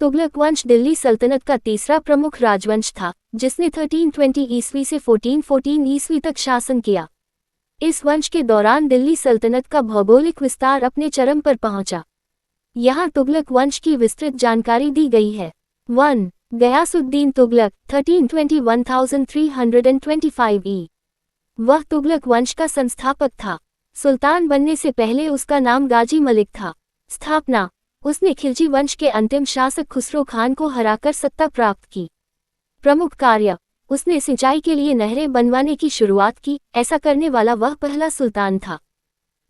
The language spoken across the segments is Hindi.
तुगलक वंश दिल्ली सल्तनत का तीसरा प्रमुख राजवंश था, जिसने 1320 ईस्वी से 1414 ईस्वी तक शासन किया। इस वंश के दौरान दिल्ली सल्तनत का भौगोलिक विस्तार अपने चरम पर पहुंचा। यहाँ तुगलक वंश की विस्तृत जानकारी दी गई है। 1. गयासुद्दीन तुगलक 1320-1325 ई। वह तुगलक वंश का संस्थापक था। सुल्तान बनने से पहले उसका नाम गाजी मलिक था। स्थापना: उसने खिलजी वंश के अंतिम शासक खुसरो खान को हराकर सत्ता प्राप्त की। प्रमुख कार्य: उसने सिंचाई के लिए नहरें बनवाने की शुरुआत की। ऐसा करने वाला वह पहला सुल्तान था।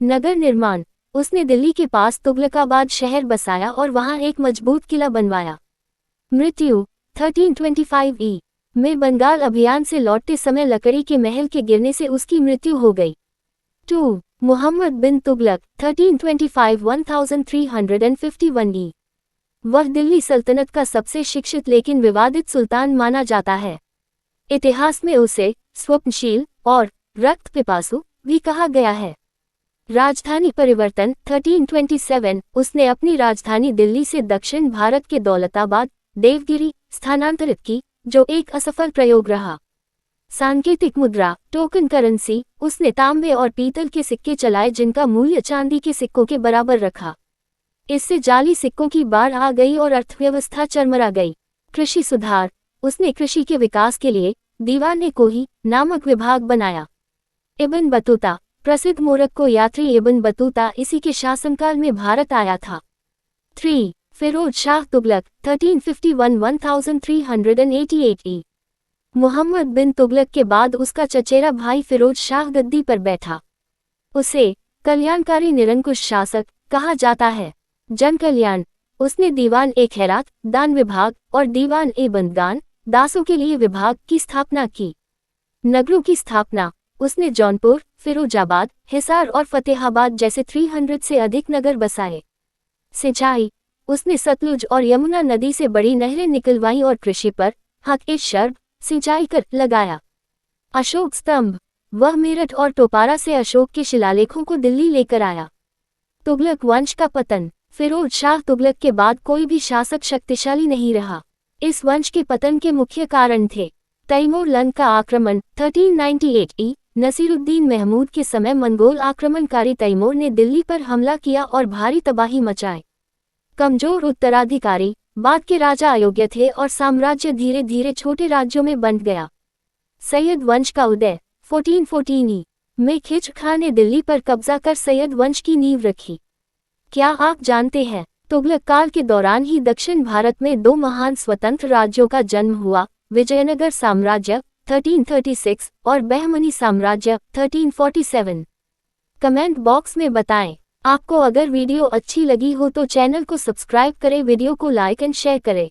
नगर निर्माण: उसने दिल्ली के पास तुगलकाबाद शहर बसाया और वहां एक मजबूत किला बनवाया। मृत्यु: 1325 ई में बंगाल अभियान से लौटते समय लकड़ी के महल के गिरने से उसकी मृत्यु हो गई। 2. मुहम्मद बिन तुगलक 1325-1351 ई। वह दिल्ली सल्तनत का सबसे शिक्षित लेकिन विवादित सुल्तान माना जाता है। इतिहास में उसे स्वप्नशील और रक्त पिपासु भी कहा गया है। राजधानी परिवर्तन: 1327 उसने अपनी राजधानी दिल्ली से दक्षिण भारत के दौलताबाद, देवगिरी स्थानांतरित की, जो एक असफल प्रयोग रहा। सांकेतिक मुद्रा टोकन करेंसी: उसने तांबे और पीतल के सिक्के चलाए जिनका मूल्य चांदी के सिक्कों के बराबर रखा। इससे जाली सिक्कों की बाढ़ आ गई और अर्थव्यवस्था चरमरा गई। कृषि सुधार: उसने कृषि के विकास के लिए दीवान-ए-कोही नामक विभाग बनाया। इब्न बतूता: प्रसिद्ध मोरक्को यात्री इब्न बतूता इसी के शासनकाल में भारत आया था। 3. फिरोज शाह तुगलक 1351-1388 ई। मुहम्मद बिन तुगलक के बाद उसका चचेरा भाई फिरोज शाह गद्दी पर बैठा। उसे कल्याणकारी निरंकुश शासक कहा जाता है। जन कल्याण: उसने दीवान-ए-खैरात दान विभाग और दीवान-ए-बंदगान दासों के लिए विभाग की स्थापना की। नगरों की स्थापना: उसने जौनपुर, फिरोजाबाद, हिसार और फतेहाबाद जैसे 300 से अधिक नगर बसाए। सिंचाई: उसने सतलुज और यमुना नदी से बड़ी नहरें निकलवाईं और कृषि पर हक-ए-शर्ब सिंचाई कर लगाया। अशोक स्तंभ: वह मेरठ और टोपारा से अशोक के शिलालेखों को दिल्ली लेकर आया। तुगलक वंश का पतन: फिरोज शाह तुगलक के बाद कोई भी शासक शक्तिशाली नहीं रहा। इस वंश के पतन के मुख्य कारण थे: तैमूर लंग का आक्रमण 1398 ई। नसीरुद्दीन महमूद के समय मंगोल आक्रमणकारी तैमूर ने दिल्ली पर हमला किया और भारी तबाही मचाई। कमजोर उत्तराधिकारी: बाद के राजा अयोग्य थे और साम्राज्य धीरे धीरे छोटे राज्यों में बंट गया। सैयद वंश का उदय 1414 ई में खिज्र खां ने दिल्ली पर कब्जा कर सैयद वंश की नींव रखी। क्या आप जानते हैं, तुगलक काल के दौरान ही दक्षिण भारत में दो महान स्वतंत्र राज्यों का जन्म हुआ: विजयनगर साम्राज्य 1336 और बहमनी साम्राज्य 1347। कमेंट बॉक्स में बताएं। आपको अगर वीडियो अच्छी लगी हो तो चैनल को सब्सक्राइब करें, वीडियो को लाइक एंड शेयर करें।